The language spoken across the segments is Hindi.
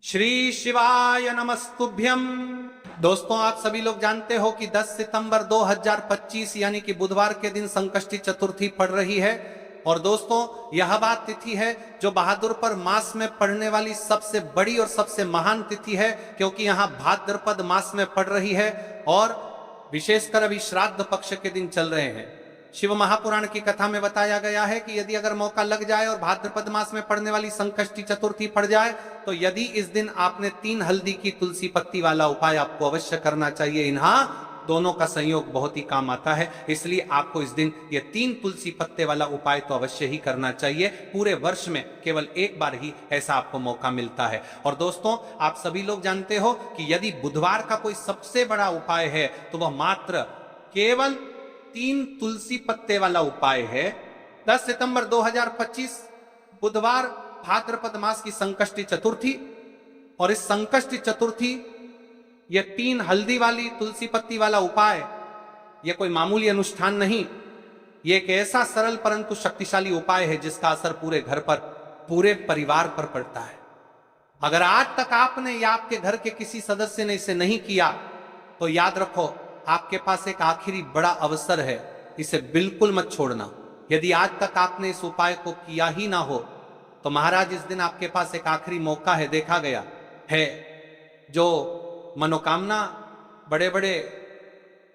श्री शिवाय नमस्तुभ्यम। दोस्तों, आप सभी लोग जानते हो कि 10 सितंबर 2025 यानी कि बुधवार के दिन संकष्टी चतुर्थी पड़ रही है। और दोस्तों, यह बात तिथि है जो भाद्रपद मास में पड़ने वाली सबसे बड़ी और सबसे महान तिथि है, क्योंकि यहाँ भाद्रपद मास में पड़ रही है और विशेषकर अभी श्राद्ध पक्ष के दिन चल रहे हैं। शिव महापुराण की कथा में बताया गया है कि यदि अगर मौका लग जाए और भाद्रपद मास में पड़ने वाली संकष्टी चतुर्थी पड़ जाए तो यदि इस दिन आपने 3 हल्दी की तुलसी पत्ती वाला उपाय आपको अवश्य करना चाहिए। इन्हां दोनों का संयोग बहुत ही काम आता है, इसलिए आपको इस दिन ये 3 तुलसी पत्ते वाला उपाय तो अवश्य ही करना चाहिए। पूरे वर्ष में केवल एक बार ही ऐसा आपको मौका मिलता है। और दोस्तों, आप सभी लोग जानते हो कि यदि बुधवार का कोई सबसे बड़ा उपाय है तो वह मात्र केवल 3 तुलसी पत्ते वाला उपाय है। 10 सितंबर 2025 बुधवार, भाद्रपद मास की संकष्टी चतुर्थी। और इस संकष्टी चतुर्थी ये 3 हल्दी वाली तुलसी पत्ती वाला उपाय, ये कोई मामूली अनुष्ठान नहीं, ये एक ऐसा सरल परंतु शक्तिशाली उपाय है जिसका असर पूरे घर पर, पूरे परिवार पर पड़ता है। अगर आज तक आपने या आपके घर के किसी सदस्य ने इसे नहीं किया तो याद रखो, आपके पास एक आखिरी बड़ा अवसर है, इसे बिल्कुल मत छोड़ना। यदि आज तक आपने इस उपाय को किया ही ना हो तो महाराज, इस दिन आपके पास एक आखिरी मौका है। देखा गया है जो मनोकामना बड़े बड़े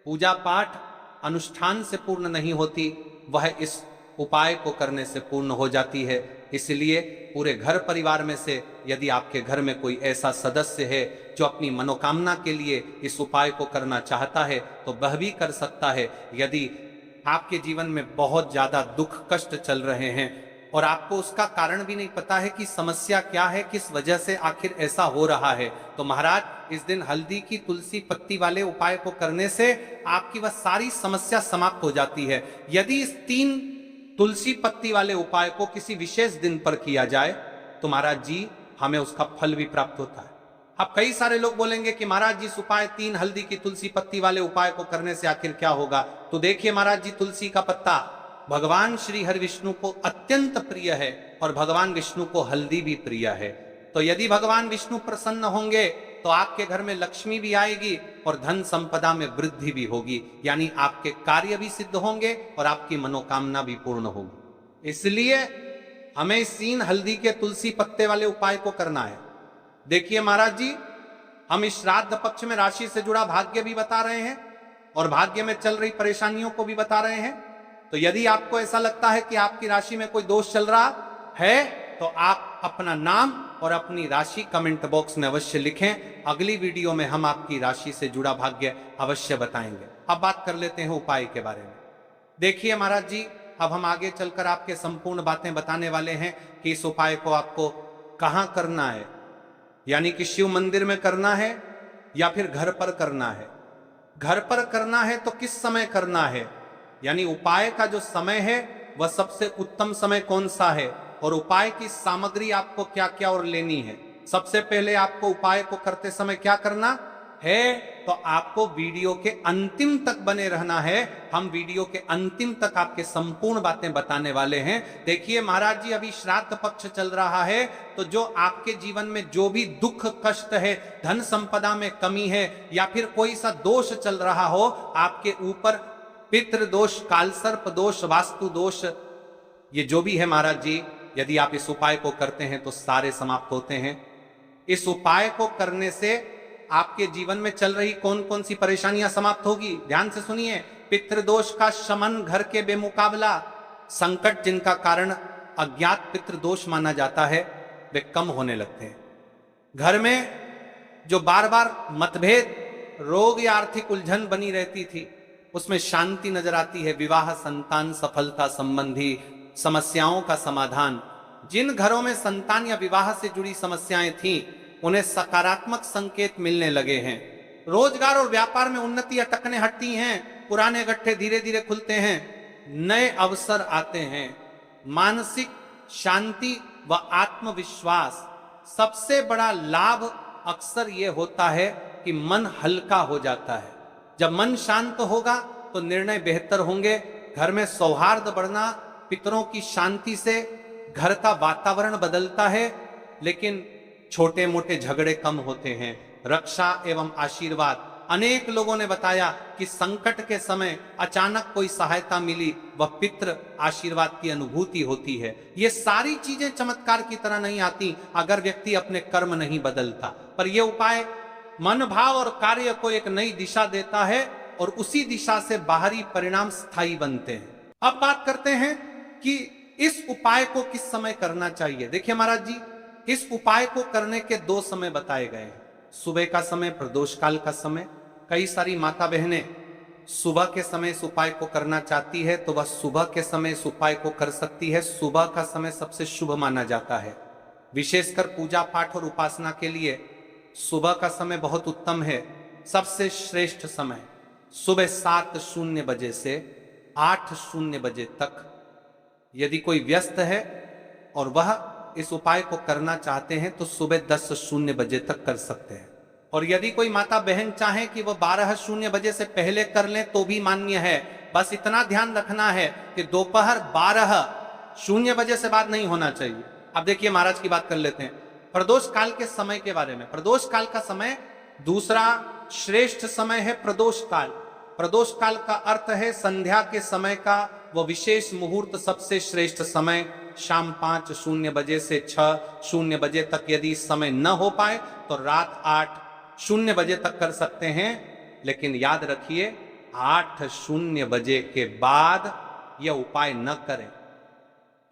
पूजा पाठ अनुष्ठान से पूर्ण नहीं होती, वह इस उपाय को करने से पूर्ण हो जाती है। इसलिए पूरे घर परिवार में से यदि आपके घर में कोई ऐसा सदस्य है जो अपनी मनोकामना के लिए इस उपाय को करना चाहता है तो वह भी कर सकता है। यदि आपके जीवन में बहुत ज्यादा दुख कष्ट चल रहे हैं और आपको उसका कारण भी नहीं पता है कि समस्या क्या है, किस वजह से आखिर ऐसा हो रहा है, तो महाराज इस दिन हल्दी की तुलसी पत्ती वाले उपाय को करने से आपकी वह सारी समस्या समाप्त हो जाती है। यदि इस 3 तुलसी पत्ती वाले उपाय को किसी विशेष दिन पर किया जाए तो महाराज जी हमें उसका फल भी प्राप्त होता है। अब कई सारे लोग बोलेंगे कि महाराज जी इस उपाय 3 हल्दी की तुलसी पत्ती वाले उपाय को करने से आखिर क्या होगा। तो देखिए महाराज जी, तुलसी का पत्ता भगवान श्री हरि विष्णु को अत्यंत प्रिय है और भगवान विष्णु को हल्दी भी प्रिय है। तो यदि भगवान विष्णु प्रसन्न होंगे तो आपके घर में लक्ष्मी भी आएगी और धन संपदा में वृद्धि भी होगी, यानी आपके कार्य भी सिद्ध होंगे और आपकी मनोकामना भी पूर्ण होगी। इसलिए हमें इस 3 हल्दी के तुलसी पत्ते वाले उपाय को करना है। देखिए महाराज जी, हम इस श्राद्ध पक्ष में राशि से जुड़ा भाग्य भी बता रहे हैं और भाग्य में चल रही परेशानियों को भी बता रहे हैं। तो यदि आपको ऐसा लगता है कि आपकी राशि में कोई दोष चल रहा है तो आप अपना नाम और अपनी राशि कमेंट बॉक्स में अवश्य लिखें। अगली वीडियो में हम आपकी राशि से जुड़ा भाग्य अवश्य बताएंगे। अब बात कर लेते हैं उपाय के बारे में। देखिए महाराज जी, अब हम आगे चलकर आपके संपूर्ण बातें बताने वाले हैं कि इस उपाय को आपको कहां करना है, यानी कि शिव मंदिर में करना है या फिर घर पर करना है। घर पर करना है तो किस समय करना है, यानी उपाय का जो समय है वह सबसे उत्तम समय कौन सा है और उपाय की सामग्री आपको क्या क्या और लेनी है। सबसे पहले आपको उपाय को करते समय क्या करना है, तो आपको वीडियो के अंतिम तक बने रहना है। हम वीडियो के अंतिम तक आपके संपूर्ण बातें बताने वाले हैं। देखिए महाराज जी, अभी श्राद्ध पक्ष चल रहा है, तो जो आपके जीवन में जो भी दुख कष्ट है, धन संपदा में कमी है या फिर कोई सा दोष चल रहा हो आपके ऊपर, पितृ दोष, कालसर्प दोष, वास्तु दोष, ये जो भी है महाराज जी, यदि आप इस उपाय को करते हैं तो सारे समाप्त होते हैं। इस उपाय को करने से आपके जीवन में चल रही कौन कौन सी परेशानियां समाप्त होगी, ध्यान से सुनिए। पितृदोष का शमन, घर के बेमुकाबला संकट जिनका कारण अज्ञात पितृदोष माना जाता है, वे कम होने लगते हैं। घर में जो बार बार मतभेद, रोग या आर्थिक उलझन बनी रहती थी, उसमें शांति नजर आती है। विवाह, संतान सफलता संबंधी समस्याओं का समाधान। जिन घरों में संतान या विवाह से जुड़ी समस्याएं थीं, उन्हें सकारात्मक संकेत मिलने लगे हैं। रोजगार और व्यापार में उन्नति अटकने हटती हैं, पुराने गड्ढे धीरे धीरे खुलते हैं, नए अवसर आते हैं। मानसिक शांति व आत्मविश्वास, सबसे बड़ा लाभ अक्सर यह होता है कि मन हल्का हो जाता है। जब मन शांत होगा तो निर्णय बेहतर होंगे। घर में सौहार्द बढ़ना, पितरों की शांति से घर का वातावरण बदलता है। लेकिन छोटे मोटे झगड़े कम होते हैं। रक्षा एवं आशीर्वाद, अनेक लोगों ने बताया कि संकट के समय अचानक कोई सहायता मिली, वह पितृ आशीर्वाद की अनुभूति होती है। ये सारी चीजें चमत्कार की तरह नहीं आती अगर व्यक्ति अपने कर्म नहीं बदलता, पर यह उपाय मन भाव और कार्य को एक नई दिशा देता है और उसी दिशा से बाहरी परिणाम स्थायी बनते हैं। अब बात करते हैं कि इस उपाय को किस समय करना चाहिए। देखिए महाराज जी, इस उपाय को करने के 2 समय बताए गए हैं, सुबह का समय, प्रदोष काल का समय। कई सारी माता बहनें सुबह के समय इस उपाय को करना चाहती है तो वह सुबह के समय इस उपाय को कर सकती है। सुबह का समय सबसे शुभ माना जाता है, विशेषकर पूजा पाठ और उपासना के लिए सुबह का समय बहुत उत्तम है। सबसे श्रेष्ठ समय सुबह 7:00 बजे से 8:00 बजे तक। यदि कोई व्यस्त है और वह इस उपाय को करना चाहते हैं तो सुबह 10:00 बजे तक कर सकते हैं। और यदि कोई माता बहन चाहे कि वह 12:00 बजे से पहले कर लें तो भी मान्य है। बस इतना ध्यान रखना है कि दोपहर 12:00 बजे से बाद नहीं होना चाहिए। अब देखिए महाराज की बात कर लेते हैं प्रदोष काल के समय के बारे में। प्रदोष काल का समय दूसरा श्रेष्ठ समय है प्रदोष काल। प्रदोष काल का अर्थ है संध्या के समय का वो विशेष मुहूर्त, सबसे श्रेष्ठ समय शाम 5:00 बजे से 6:00 बजे तक। यदि इस समय न हो पाए तो रात 8:00 बजे तक कर सकते हैं, लेकिन याद रखिए 8:00 बजे के बाद यह उपाय न करें।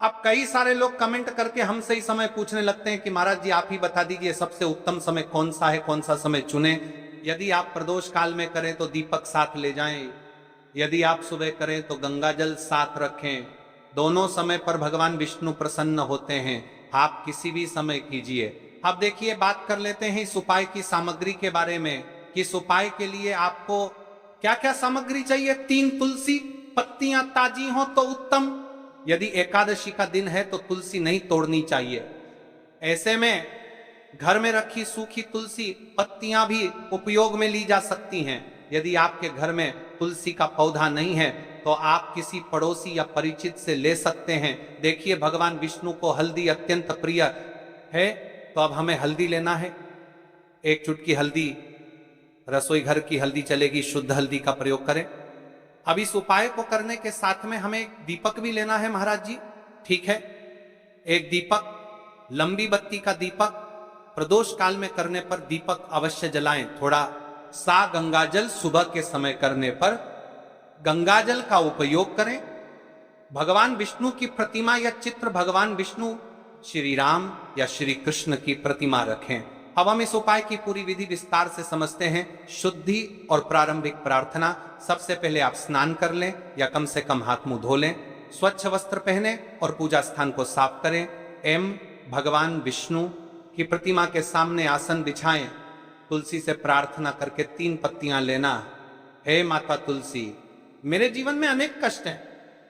अब कई सारे लोग कमेंट करके हमसे ही समय पूछने लगते हैं कि महाराज जी आप ही बता दीजिए सबसे उत्तम समय कौन सा है, कौन सा समय चुने। यदि आप प्रदोष काल में करें तो दीपक साथ ले जाएं, यदि आप सुबह करें तो गंगा जल साथ रखें। दोनों समय पर भगवान विष्णु प्रसन्न होते हैं, आप किसी भी समय कीजिए। अब देखिए बात कर लेते हैं इस उपाय की सामग्री के बारे में कि इस उपाय के लिए आपको क्या क्या सामग्री चाहिए। 3 तुलसी पत्तियां ताजी हो तो उत्तम। यदि एकादशी का दिन है तो तुलसी नहीं तोड़नी चाहिए। ऐसे में घर में रखी सूखी तुलसी पत्तियां भी उपयोग में ली जा सकती हैं। यदि आपके घर में तुलसी का पौधा नहीं है तो आप किसी पड़ोसी या परिचित से ले सकते हैं। देखिए भगवान विष्णु को हल्दी अत्यंत प्रिय है, तो अब हमें हल्दी लेना है। 1 चुटकी हल्दी, रसोई घर की हल्दी चलेगी, शुद्ध हल्दी का प्रयोग करें। अब इस उपाय को करने के साथ में हमें एक दीपक भी लेना है महाराज जी, ठीक है। एक दीपक, लंबी बत्ती का दीपक। प्रदोष काल में करने पर दीपक अवश्य जलाएं। थोड़ा सा गंगाजल सुबह के समय करने पर गंगाजल का उपयोग करें। भगवान विष्णु की प्रतिमा या चित्र, भगवान विष्णु, श्री राम या श्री कृष्ण की प्रतिमा रखें। अब हम इस उपाय की पूरी विधि विस्तार से समझते हैं। शुद्धि और प्रारंभिक प्रार्थना। सबसे पहले आप स्नान कर लें या कम से कम हाथ मुंह धो लें, स्वच्छ वस्त्र पहने और पूजा स्थान को साफ करें। भगवान विष्णु की प्रतिमा के सामने आसन बिछाएं। तुलसी से प्रार्थना करके 3 पत्तियां लेना। हे माता तुलसी, मेरे जीवन में अनेक कष्ट हैं,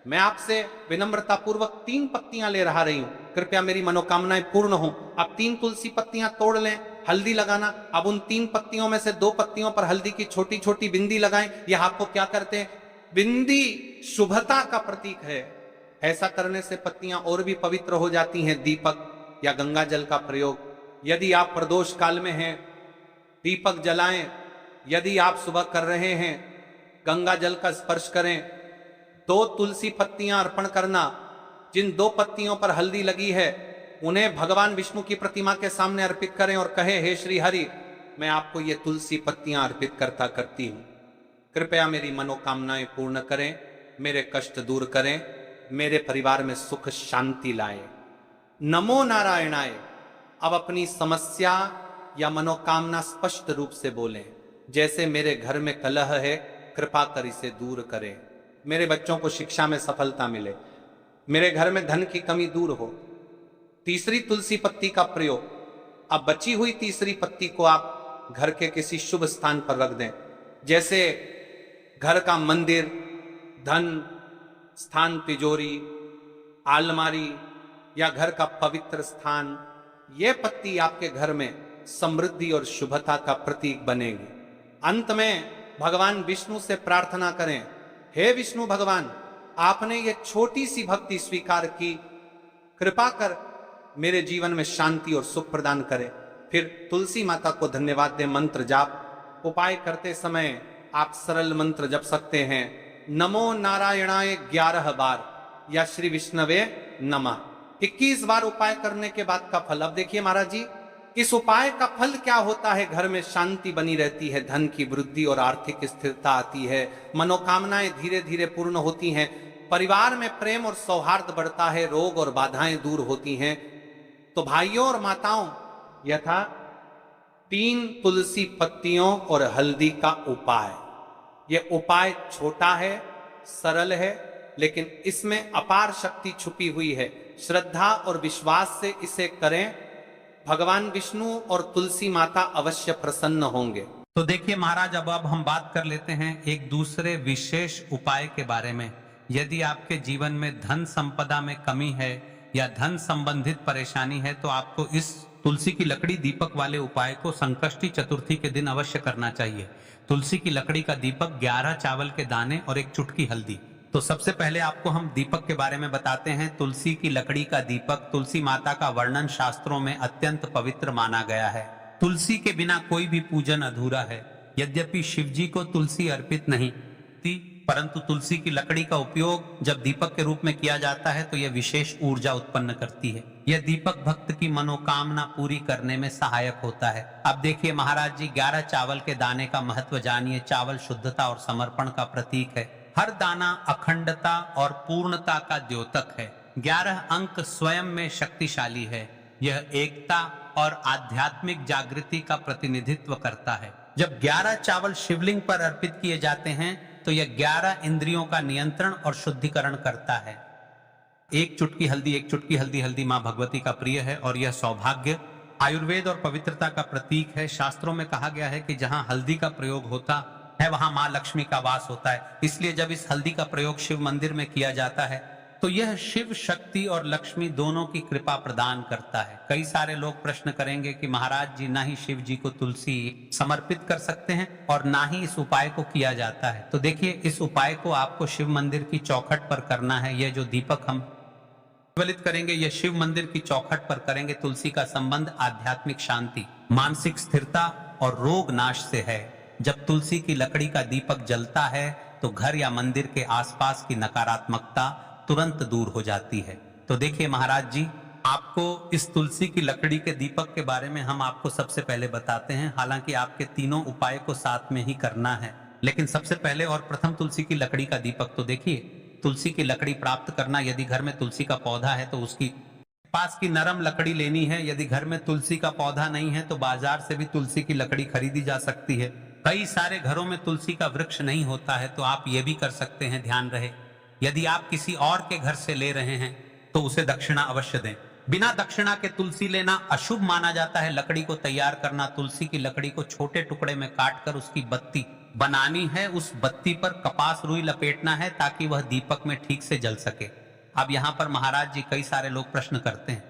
मैं आपसे विनम्रता पूर्वक 3 पत्तियां ले रहा रही हूं, कृपया मेरी मनोकामनाएं पूर्ण हो। आप 3 तुलसी पत्तियां तोड़ लें, हल्दी लगाना। अब उन 3 पत्तियों में से 2 पत्तियों पर हल्दी की छोटी छोटी बिंदी लगाएं। यह आपको क्या करते हैं, बिंदी शुभता का प्रतीक है। ऐसा करने से पत्तियां और भी पवित्र हो जाती हैं। दीपक या गंगा जल का प्रयोग। यदि आप प्रदोष काल में हैं, दीपक जलाएं। यदि आप सुबह कर रहे हैं, गंगा जल का स्पर्श करें। 2 तुलसी पत्तियां अर्पण करना। जिन 2 पत्तियों पर हल्दी लगी है उन्हें भगवान विष्णु की प्रतिमा के सामने अर्पित करें और कहे, हे श्री हरि, मैं आपको ये तुलसी पत्तियां अर्पित करती हूं, कृपया मेरी मनोकामनाएं पूर्ण करें, मेरे कष्ट दूर करें, मेरे परिवार में सुख शांति लाए। नमो नारायणाय। अब अपनी समस्या या मनोकामना स्पष्ट रूप से बोलें। जैसे, मेरे घर में कलह है, कृपा कर इसे दूर करें, मेरे बच्चों को शिक्षा में सफलता मिले, मेरे घर में धन की कमी दूर हो। तीसरी तुलसी पत्ती का प्रयोग। अब बची हुई तीसरी पत्ती को आप घर के किसी शुभ स्थान पर रख दें, जैसे घर का मंदिर, धन स्थान, तिजोरी, अलमारी या घर का पवित्र स्थान। यह पत्ती आपके घर में समृद्धि और शुभता का प्रतीक बनेगी। अंत में भगवान विष्णु से प्रार्थना करें, हे विष्णु भगवान, आपने ये छोटी सी भक्ति स्वीकार की, कृपा कर मेरे जीवन में शांति और सुख प्रदान करें। फिर तुलसी माता को धन्यवाद दें। मंत्र जाप उपाय करते समय आप सरल मंत्र जप सकते हैं। नमो नारायणाय 11 बार या श्री विष्णवे नमः 21 बार उपाय करने के बाद का फल। अब देखिए महाराज जी, इस उपाय का फल क्या होता है? घर में शांति बनी रहती है, धन की वृद्धि और आर्थिक स्थिरता आती है, मनोकामनाएं धीरे धीरे पूर्ण होती हैं, परिवार में प्रेम और सौहार्द बढ़ता है, रोग और बाधाएं दूर होती हैं। तो भाइयों और माताओं, यथा 3 तुलसी पत्तियों और हल्दी का उपाय। यह उपाय छोटा है, सरल है, लेकिन इसमें अपार शक्ति छुपी हुई है। श्रद्धा और विश्वास से इसे करें, भगवान विष्णु और तुलसी माता अवश्य प्रसन्न होंगे। तो देखिए महाराज, अब हम बात कर लेते हैं एक दूसरे विशेष उपाय के बारे में। यदि आपके जीवन में धन संपदा में कमी है या धन संबंधित परेशानी है, तो आपको इस तुलसी की लकड़ी दीपक वाले उपाय को संकष्टी चतुर्थी के दिन अवश्य करना चाहिए। तुलसी की लकड़ी का दीपक, 11 चावल के दाने और 1 चुटकी हल्दी। तो सबसे पहले आपको हम दीपक के बारे में बताते हैं। तुलसी की लकड़ी का दीपक, तुलसी माता का वर्णन शास्त्रों में अत्यंत पवित्र माना गया है। तुलसी के बिना कोई भी पूजन अधूरा है। यद्यपि शिव जी को तुलसी अर्पित नहीं थी, परंतु तुलसी की लकड़ी का उपयोग जब दीपक के रूप में किया जाता है तो यह विशेष ऊर्जा उत्पन्न करती है। यह दीपक भक्त की मनोकामना पूरी करने में सहायक होता है। अब देखिए महाराज जी, 11 चावल के दाने का महत्व जानिए। चावल शुद्धता और समर्पण का प्रतीक है। हर दाना अखंडता और पूर्णता का द्योतक है। 11 अंक स्वयं में शक्तिशाली है। यह एकता और आध्यात्मिक जागृति का प्रतिनिधित्व करता है। जब 11 चावल शिवलिंग पर अर्पित किए जाते हैं तो यह 11 इंद्रियों का नियंत्रण और शुद्धिकरण करता है। 1 चुटकी हल्दी, 1 चुटकी हल्दी, हल्दी मां भगवती का प्रिय है और यह सौभाग्य, आयुर्वेद और पवित्रता का प्रतीक है। शास्त्रों में कहा गया है कि जहां हल्दी का प्रयोग होता है वहां मां लक्ष्मी का वास होता है। इसलिए जब इस हल्दी का प्रयोग शिव मंदिर में किया जाता है तो यह शिव शक्ति और लक्ष्मी दोनों की कृपा प्रदान करता है। कई सारे लोग प्रश्न करेंगे कि महाराज जी, ना ही शिव जी को तुलसी समर्पित कर सकते हैं और ना ही इस उपाय को किया जाता है। तो देखिए, इस उपाय को आपको शिव मंदिर की चौखट पर करना है। यह जो दीपक हम प्रज्वलित करेंगे, यह शिव मंदिर की चौखट पर करेंगे। तुलसी का संबंध आध्यात्मिक शांति, मानसिक स्थिरता और रोग नाश से है। जब तुलसी की लकड़ी का दीपक जलता है तो घर या मंदिर के आसपास की नकारात्मकता तुरंत दूर हो जाती है। तो देखिए महाराज जी, आपको इस तुलसी की लकड़ी के दीपक के बारे में हम आपको सबसे पहले बताते हैं। हालांकि आपके तीनों उपाय को साथ में ही करना है, लेकिन सबसे पहले और प्रथम तुलसी की लकड़ी का दीपक। तो देखिए, तुलसी की लकड़ी प्राप्त करना, यदि घर में तुलसी का पौधा है तो उसकी पास की नरम लकड़ी लेनी है। यदि घर में तुलसी का पौधा नहीं है तो बाजार से भी तुलसी की लकड़ी खरीदी जा सकती है। कई सारे घरों में तुलसी का वृक्ष नहीं होता है तो आप ये भी कर सकते हैं, ध्यान रहे। यदि आप किसी और के घर से ले रहे हैं तो उसे दक्षिणा अवश्य दें। बिना दक्षिणा के तुलसी लेना अशुभ माना जाता है। लकड़ी को तैयार करना, तुलसी की लकड़ी को छोटे टुकड़े में काटकर उसकी बत्ती बनानी है। उस बत्ती पर कपास रुई लपेटना है ताकि वह दीपक में ठीक से जल सके। अब यहाँ पर महाराज जी, कई सारे लोग प्रश्न करते हैं,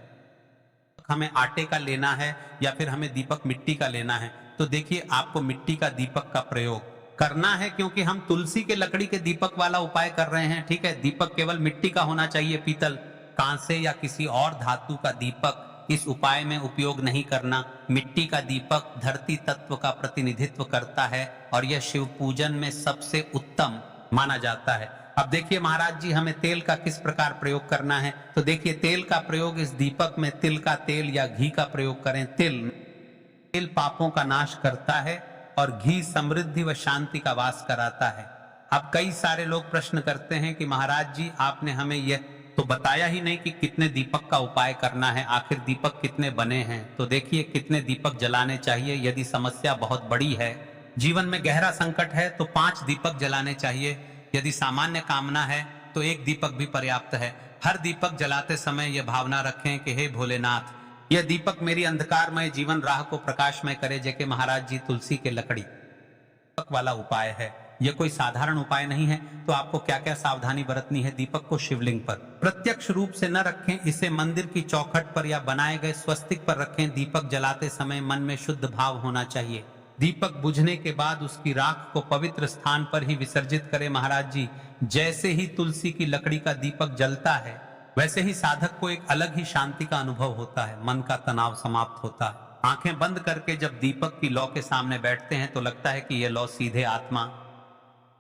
हमें आटे का लेना है या फिर हमें दीपक मिट्टी का लेना है? तो देखिए, आपको मिट्टी का दीपक का प्रयोग करना है, क्योंकि हम तुलसी के लकड़ी के दीपक वाला उपाय कर रहे हैं। ठीक है, दीपक केवल मिट्टी का होना चाहिए। पीतल, कांसे या किसी और धातु का दीपक इस उपाय में उपयोग नहीं करना। मिट्टी का दीपक धरती तत्व का प्रतिनिधित्व करता है और यह शिव पूजन में सबसे उत्तम माना जाता है। अब देखिए महाराज जी, हमें तेल का किस प्रकार प्रयोग करना है? तो देखिए, तेल का प्रयोग इस दीपक में तिल का तेल या घी का प्रयोग करें। तेल पापों का नाश करता है और घी समृद्धि व शांति का वास कराता है। अब कई सारे लोग प्रश्न करते हैं कि महाराज जी, आपने हमें यह तो बताया ही नहीं कि कितने दीपक का उपाय करना है, आखिर दीपक कितने बने हैं। तो देखिए, कितने दीपक जलाने चाहिए। यदि समस्या बहुत बड़ी है, जीवन में गहरा संकट है, तो 5 दीपक जलाने चाहिए। यदि सामान्य कामना है तो 1 दीपक भी पर्याप्त है। हर दीपक जलाते समय यह भावना रखें कि हे भोलेनाथ, यह दीपक मेरी अंधकारमय जीवन राह को प्रकाशमय करे। जैसे महाराज जी, तुलसी के लकड़ी दीपक वाला उपाय है। यह कोई साधारण उपाय नहीं है। तो आपको क्या क्या सावधानी बरतनी है? दीपक को शिवलिंग पर प्रत्यक्ष रूप से न रखें, इसे मंदिर की चौखट पर या बनाए गए स्वस्तिक पर रखें। दीपक जलाते समय मन में शुद्ध भाव होना चाहिए। दीपक बुझने के बाद उसकी राख को पवित्र स्थान पर ही विसर्जित करें। महाराज जी, जैसे ही तुलसी की लकड़ी का दीपक जलता है, वैसे ही साधक को एक अलग ही शांति का अनुभव होता है। मन का तनाव समाप्त होता है, आंखें बंद करके जब दीपक की लौ के सामने बैठते हैं तो लगता है कि यह लौ सीधे आत्मा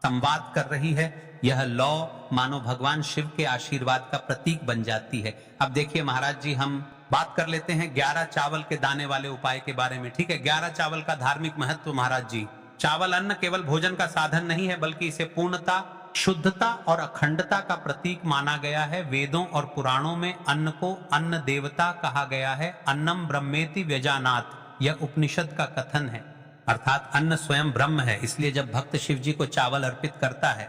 संवाद कर रही है। यह लौ मानो भगवान शिव के आशीर्वाद का प्रतीक बन जाती है। अब देखिए महाराज जी, हम बात कर लेते हैं 11 चावल के दाने वाले उपाय के बारे में। ठीक है, 11 चावल का धार्मिक महत्व। महाराज जी, चावल अन्न केवल भोजन का साधन नहीं है, बल्कि इसे पूर्णता, शुद्धता और अखंडता का प्रतीक माना गया है। वेदों और पुराणों में अन्न को अन्न देवता कहा गया है। अन्नम ब्रह्मेति व्यजानात्, यह उपनिषद का कथन है। अर्थात अन्न स्वयं ब्रह्म है। इसलिए जब भक्त शिव जी को चावल अर्पित करता है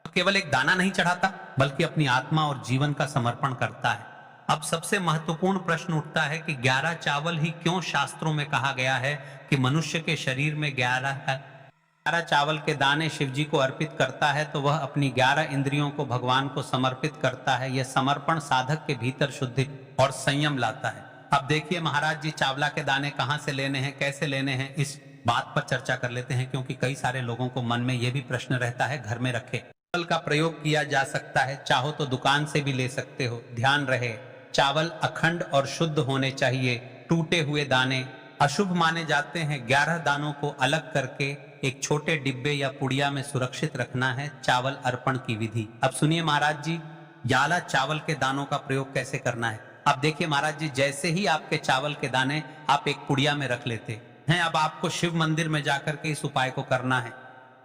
तो केवल एक दाना नहीं चढ़ाता, बल्कि अपनी आत्मा और जीवन का समर्पण करता है। अब सबसे महत्वपूर्ण प्रश्न उठता है कि 11 चावल ही क्यों शास्त्रों में कहा गया है कि मनुष्य के शरीर में 11 चावल के दाने शिव जी को अर्पित करता है तो वह अपनी 11 इंद्रियों को भगवान को समर्पित करता है। यह समर्पण साधक के भीतर शुद्धि और संयम लाता है। अब देखिए महाराज जी, चावला के दाने कहाँ से लेने हैं, कैसे लेने हैं, इस बात पर चर्चा कर लेते हैं, क्योंकि कई सारे लोगों को मन में यह भी प्रश्न रहता है। घर में रखे चावल का प्रयोग किया जा सकता है, चाहो तो दुकान से भी ले सकते हो। ध्यान रहे, चावल अखंड और शुद्ध होने चाहिए। टूटे हुए दाने अशुभ माने जाते हैं। 11 दानों को अलग करके एक छोटे डिब्बे या पुड़िया में सुरक्षित रखना है। चावल अर्पण की विधि। अब सुनिए महाराज जी, 11 चावल के दानों का प्रयोग कैसे करना है। अब देखिए महाराज जी, जैसे ही आपके चावल के दाने आप एक पुड़िया में रख लेते हैं, अब आपको शिव मंदिर में जाकर के इस उपाय को करना है।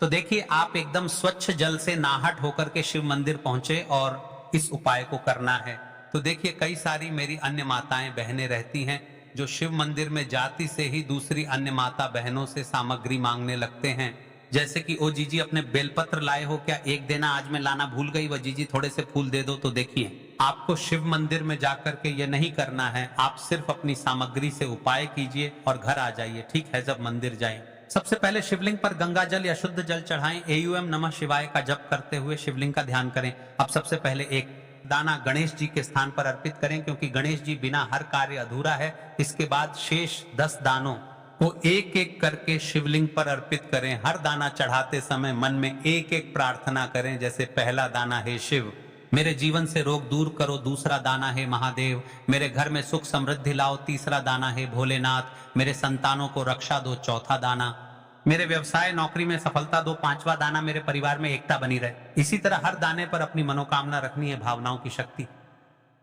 तो देखिए, आप एकदम स्वच्छ जल से नाहट होकर के शिव मंदिर पहुंचे और इस उपाय को करना है। तो देखिए, कई सारी मेरी अन्य माताएं बहनें रहती हैं जो शिव मंदिर में जाती से ही दूसरी अन्य माता बहनों से सामग्री मांगने लगते हैं, जैसे कि ओ जीजी अपने बेलपत्र लाए हो क्या, एक देना, आज मैं लाना भूल गई, वह जीजी थोड़े से फूल दे दो। तो देखिए, आपको शिव मंदिर में जाकर के ये नहीं करना है। आप सिर्फ अपनी सामग्री से उपाय कीजिए और घर आ जाइए। ठीक है, जब मंदिर जाएं, सबसे पहले शिवलिंग पर गंगा जल या शुद्ध जल चढ़ाएं। एयूएम नमः शिवाय का जप करते हुए शिवलिंग का ध्यान करें। अब सबसे पहले एक दाना गणेश जी के स्थान पर अर्पित करें, क्योंकि गणेश जी बिना हर कार्य अधूरा है। इसके बाद शेष 10 दानों को एक एक करके शिवलिंग पर अर्पित करें। हर दाना चढ़ाते समय मन में एक एक प्रार्थना करें, जैसे पहला दाना है शिव, मेरे जीवन से रोग दूर करो। दूसरा दाना है महादेव, मेरे घर में सुख समृद्धि लाओ। तीसरा दाना है भोलेनाथ, मेरे संतानों को रक्षा दो। चौथा दाना, मेरे व्यवसाय नौकरी में सफलता दो। 5वां दाना, मेरे परिवार में एकता बनी रहे। इसी तरह हर दाने पर अपनी मनोकामना रखनी है, भावनाओं की शक्ति।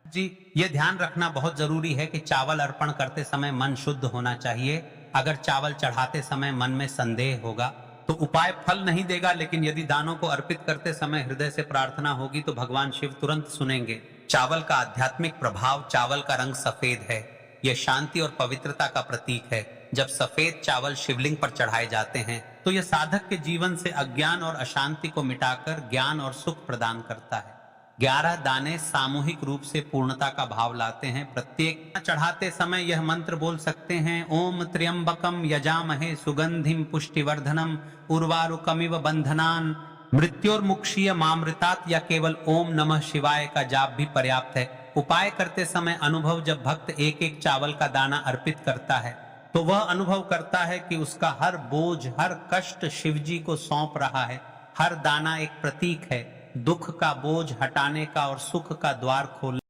जी, ये ध्यान रखना बहुत जरूरी है कि चावल अर्पण करते समय मन शुद्ध होना चाहिए। अगर चावल चढ़ाते समय मन में संदेह होगा तो उपाय फल नहीं देगा, लेकिन यदि दानों को अर्पित करते समय हृदय से प्रार्थना होगी तो भगवान शिव तुरंत सुनेंगे। चावल का आध्यात्मिक प्रभाव। चावल का रंग सफेद है, यह शांति और पवित्रता का प्रतीक है। जब सफेद चावल शिवलिंग पर चढ़ाए जाते हैं तो यह साधक के जीवन से अज्ञान और अशांति को मिटाकर ज्ञान और सुख प्रदान करता है। 11 दाने सामूहिक रूप से पूर्णता का भाव लाते हैं। प्रत्येक चढ़ाते समय यह मंत्र बोल सकते हैं, ओम त्र्यंबकम यजामहे सुगंधिम पुष्टिवर्धनम उर्वारुकमिव बंधनान मृत्योर्मुक्षीय मामृतात्, या केवल ओम नमः शिवाय का जाप भी पर्याप्त है। उपाय करते समय अनुभव, जब भक्त एक एक चावल का दाना अर्पित करता है तो वह अनुभव करता है कि उसका हर बोझ, हर कष्ट शिवजी को सौंप रहा है। हर दाना एक प्रतीक है दुख का बोझ हटाने का और सुख का द्वार खोलने